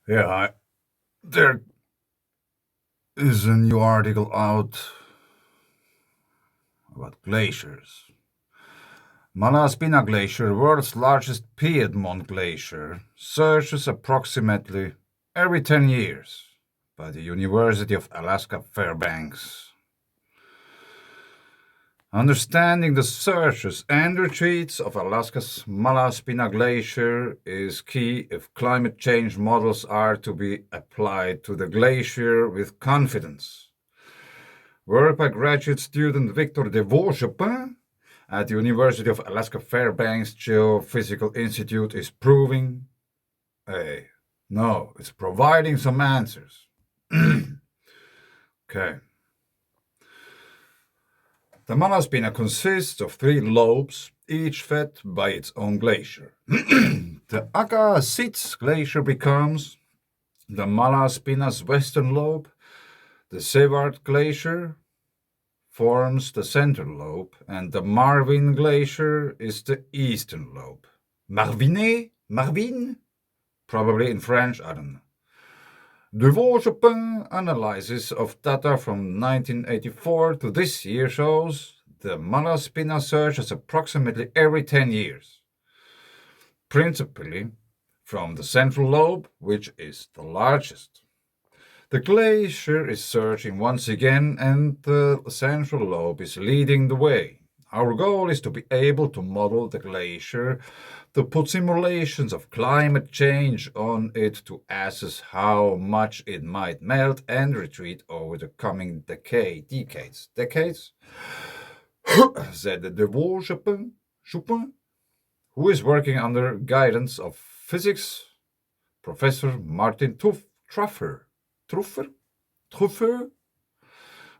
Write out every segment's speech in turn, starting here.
There is a new article out about glaciers. Malaspina Glacier, world's largest Piedmont glacier, surges approximately every 10 years by the University of Alaska Fairbanks. Understanding the surges and retreats of Alaska's Malaspina Glacier is key if climate change models are to be applied to the glacier with confidence. Work by graduate student Victor de Vauchepin at the University of Alaska Fairbanks Geophysical Institute is proving, it's providing some answers. Okay. The Malaspina consists of 3 lobes, each fed by its own glacier. The Agassiz Glacier becomes the Malaspina's western lobe. The Seward Glacier forms the central lobe, and the Marvin Glacier is the eastern lobe. Marvin? Probably in French, I don't know. De Vauchepin analysis of data from 1984 to this year shows the Malaspina surges approximately every 10 years, principally from the central lobe, which is the largest. The glacier is surging once again, and the central lobe is leading the way. Our goal is to be able to model the glacier, to put simulations of climate change on it to assess how much it might melt and retreat over the coming decades. Decades? said de Vauchepin, who is working under guidance of physics professor Martin Truffer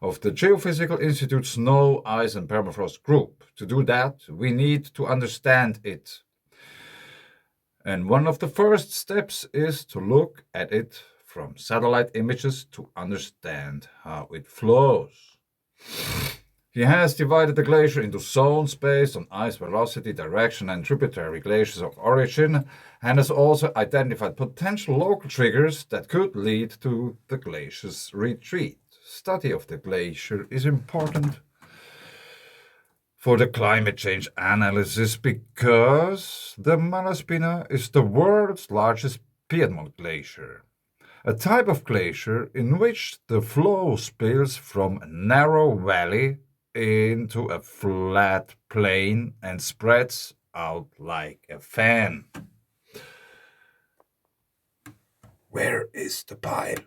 of the Geophysical Institute Snow, Ice and Permafrost Group. To do that, we need to understand it. And one of the first steps is to look at it from satellite images to understand how it flows. He has divided the glacier into zones based on ice velocity, direction, and tributary glaciers of origin, and has also identified potential local triggers that could lead to the glacier's retreat. Study of the glacier is important for the climate change analysis because the Malaspina is the world's largest Piedmont glacier, a type of glacier in which the flow spills from a narrow valley into a flat plain and spreads out like a fan. Where is the pile?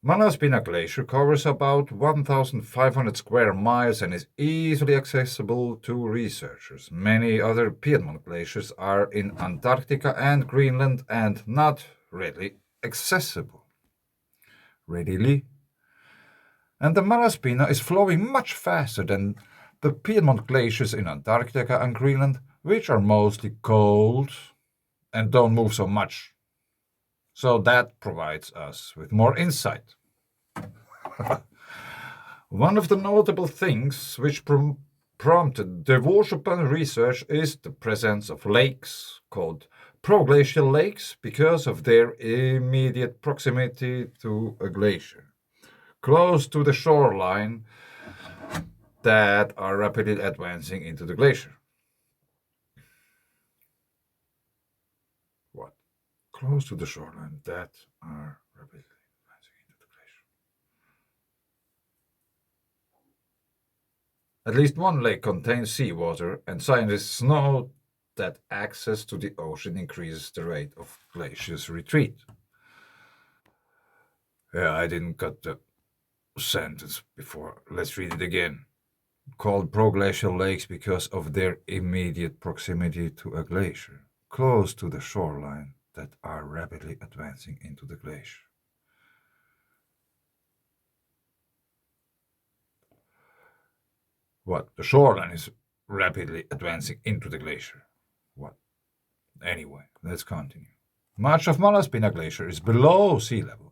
Malaspina Glacier covers about 1,500 square miles and is easily accessible to researchers. Many other Piedmont glaciers are in Antarctica and Greenland and not readily accessible. And the Malaspina is flowing much faster than the Piedmont glaciers in Antarctica and Greenland, which are mostly cold and don't move so much. So that provides us with more insight. One of the notable things which prompted the Vauchepin research is the presence of lakes called proglacial lakes because of their immediate proximity to a glacier, close to the shoreline, that are rapidly advancing into the glacier. What? Close to the shoreline that are rapidly advancing into the glacier. At least one lake contains seawater, and scientists know that access to the ocean increases the rate of glaciers' retreat. Yeah, I didn't cut the sentence before. Let's read it again. Called proglacial lakes because of their immediate proximity to a glacier, close to the shoreline, that are rapidly advancing into the glacier. What? The shoreline is rapidly advancing into the glacier. What? Anyway, let's continue. Much of Malaspina Glacier is below sea level.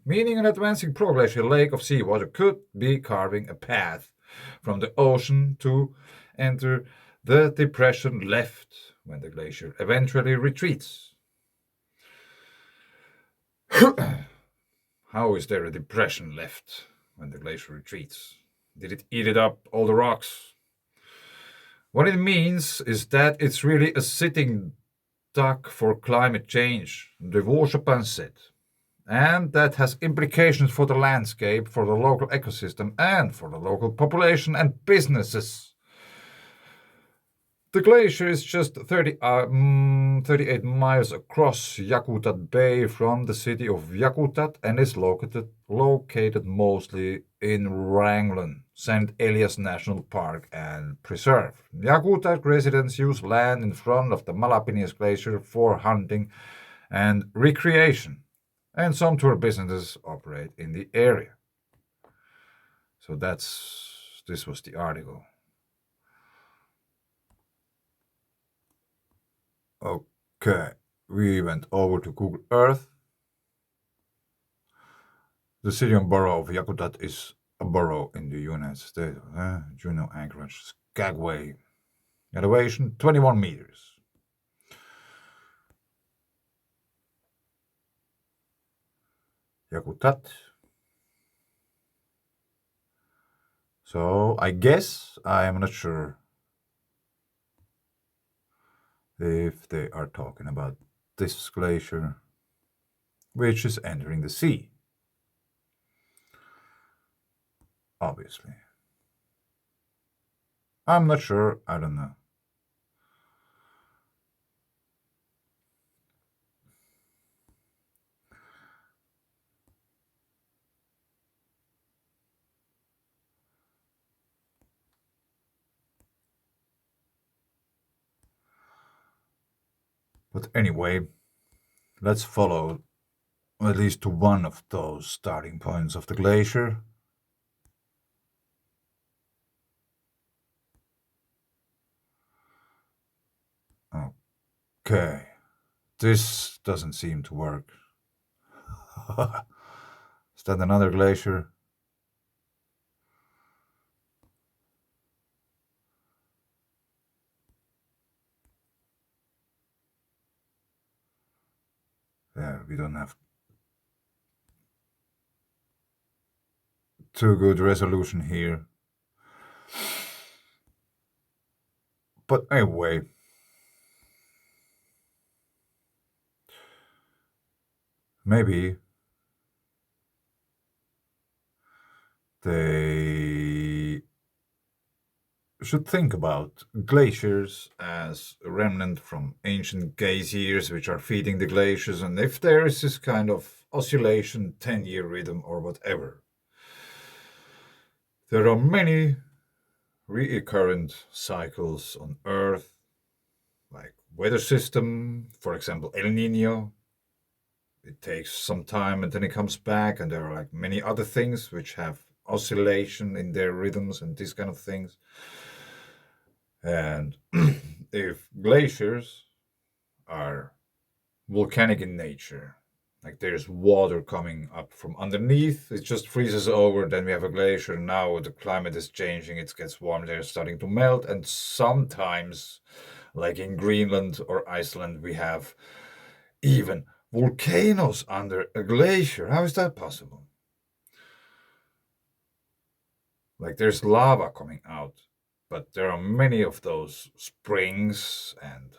Meaning an advancing proglacial lake of seawater could be carving a path from the ocean to enter the depression left when the glacier eventually retreats. How is there a depression left when the glacier retreats? Did it eat it up, all the rocks? What it means is that it's really a sitting duck for climate change, the Watervulcanos, and that has implications for the landscape, for the local ecosystem, and for the local population and businesses. The glacier is just 38 miles across Yakutat Bay from the city of Yakutat and is located mostly in Wrangell, St. Elias National Park and Preserve. Yakutat residents use land in front of the Malaspina Glacier for hunting and recreation, and some tour businesses operate in the area. So this was the article. Okay, we went over to Google Earth. The city and borough of Yakutat is a borough in the United States. Juneau, Anchorage, Skagway. Elevation 21 meters. Yakutat. So I guess I am not sure if they are talking about this glacier, which is entering the sea. Obviously. I'm not sure, I don't know. But anyway, let's follow at least to one of those starting points of the glacier. Okay, this doesn't seem to work. Is that another glacier? Yeah, we don't have too good resolution here. But anyway, maybe they should think about glaciers as a remnant from ancient geysers which are feeding the glaciers, and if there is this kind of oscillation, 10-year rhythm, or whatever, there are many recurrent cycles on Earth, like weather system, for example, El Nino. It takes some time and then it comes back, and there are like many other things which have oscillation in their rhythms and these kind of things. And if glaciers are volcanic in nature, like there's water coming up from underneath, it just freezes over, then we have a glacier. Now the climate is changing, it gets warm, they're starting to melt, and sometimes, like in Greenland or Iceland, we have even volcanoes under a glacier. How is that possible? Like there's lava coming out, but there are many of those springs and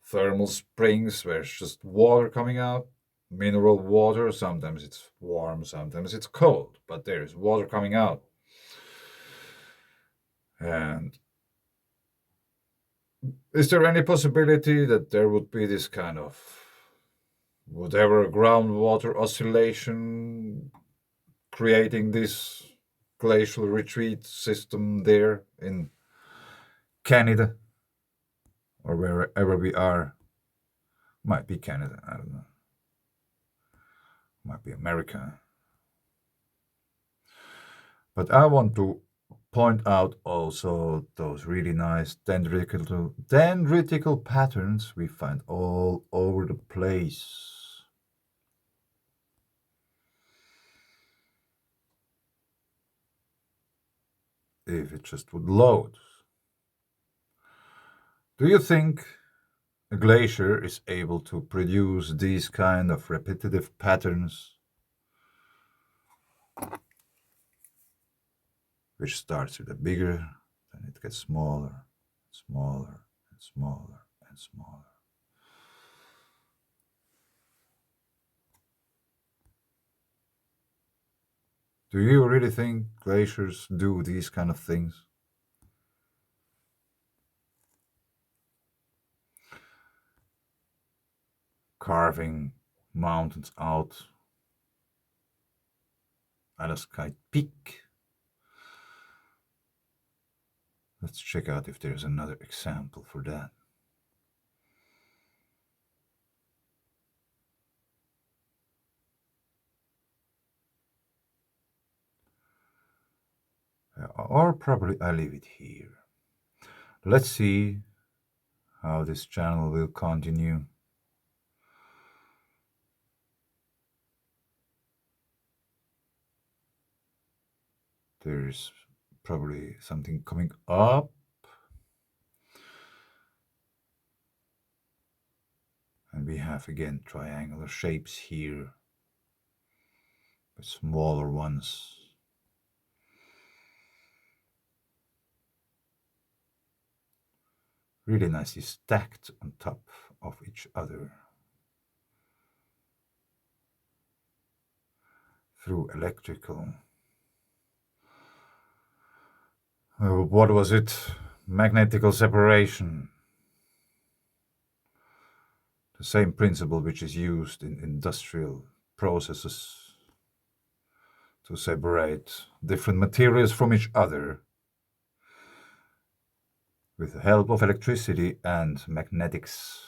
thermal springs where it's just water coming out, mineral water. Sometimes it's warm, sometimes it's cold, but there is water coming out. And is there any possibility that there would be this kind of whatever groundwater oscillation creating this glacial retreat system there in Canada or wherever we are? Might be Canada, I don't know. Might be America. But I want to point out also those really nice dendritical patterns we find all over the place. If it just would load. Do you think A glacier is able to produce these kind of repetitive patterns, which starts with a bigger, then it gets smaller, smaller, and smaller, and smaller. Do you really think glaciers do these kind of things? Carving mountains out at a sky peak. Let's check out if there's another example for that. Or probably I leave it here. Let's see how this channel will continue. There's probably something coming up. And we have again triangular shapes here, with smaller ones. Really nicely stacked on top of each other through electrical. What was it? Magnetical separation. The same principle which is used in industrial processes to separate different materials from each other with the help of electricity and magnetics.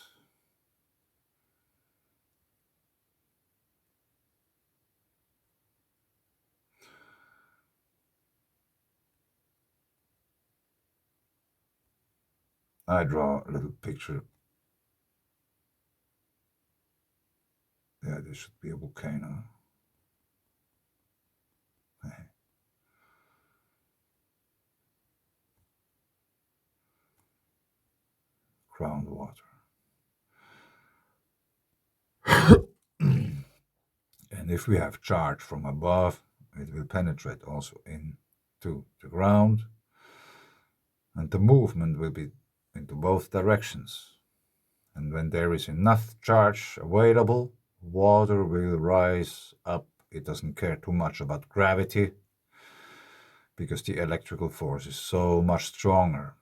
I draw a little picture. Yeah, this should be a volcano. Groundwater. And if we have charge from above, it will penetrate also into the ground, and the movement will be into both directions. And when there is enough charge available, water will rise up. It doesn't care too much about gravity because the electrical force is so much stronger.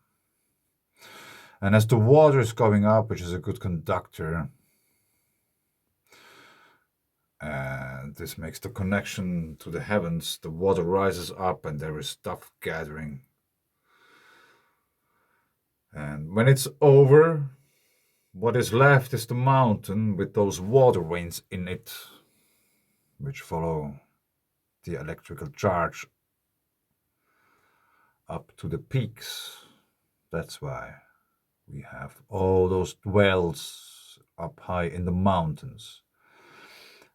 And as the water is going up, which is a good conductor, and this makes the connection to the heavens, the water rises up and there is stuff gathering. And when it's over, what is left is the mountain with those water veins in it, which follow the electrical charge up to the peaks. That's why we have all those wells up high in the mountains.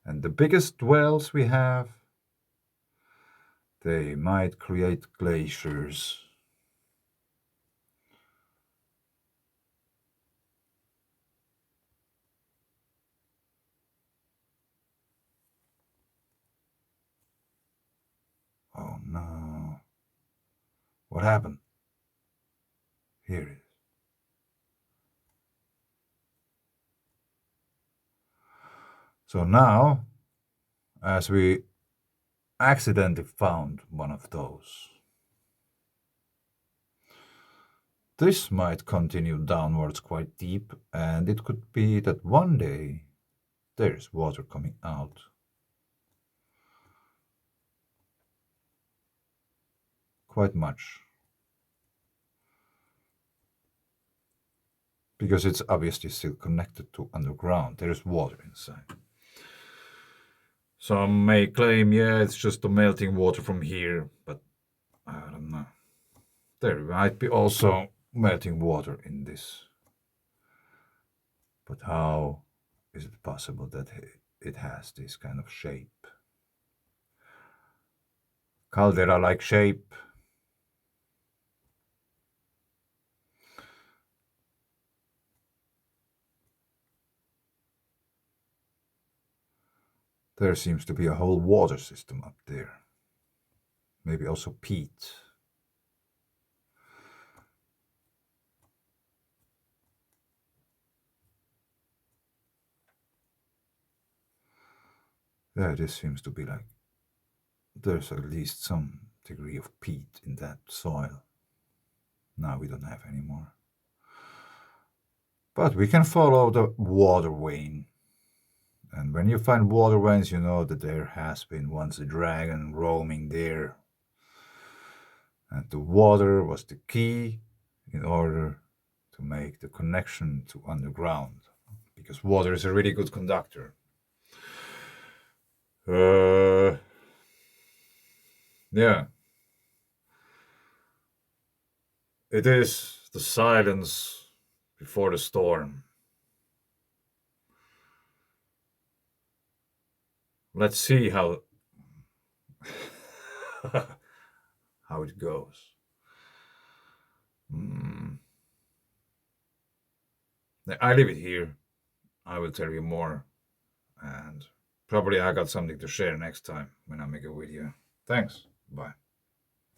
And the biggest wells we have, they might create glaciers. Oh no. What happened? Here it is. So now, as we accidentally found one of those, this might continue downwards quite deep, and it could be that one day there's water coming out. Quite much. Because it's obviously still connected to underground. There's water inside. Some may claim, yeah, it's just the melting water from here, but I don't know. There might be also melting water in this. But how is it possible that it has this kind of shape? Caldera-like shape. There seems to be a whole water system up there. Maybe also peat. Yeah, this seems to be like there's at least some degree of peat in that soil. Now we don't have any more. But we can follow the water vein. And when you find water veins, you know that there has been once a dragon roaming there. And the water was the key in order to make the connection to underground. Because water is a really good conductor. Yeah. It is the silence before the storm. Let's see how how it goes. I leave it here. I will tell you more, and probably I got something to share next time when I make a video. Thanks. Bye.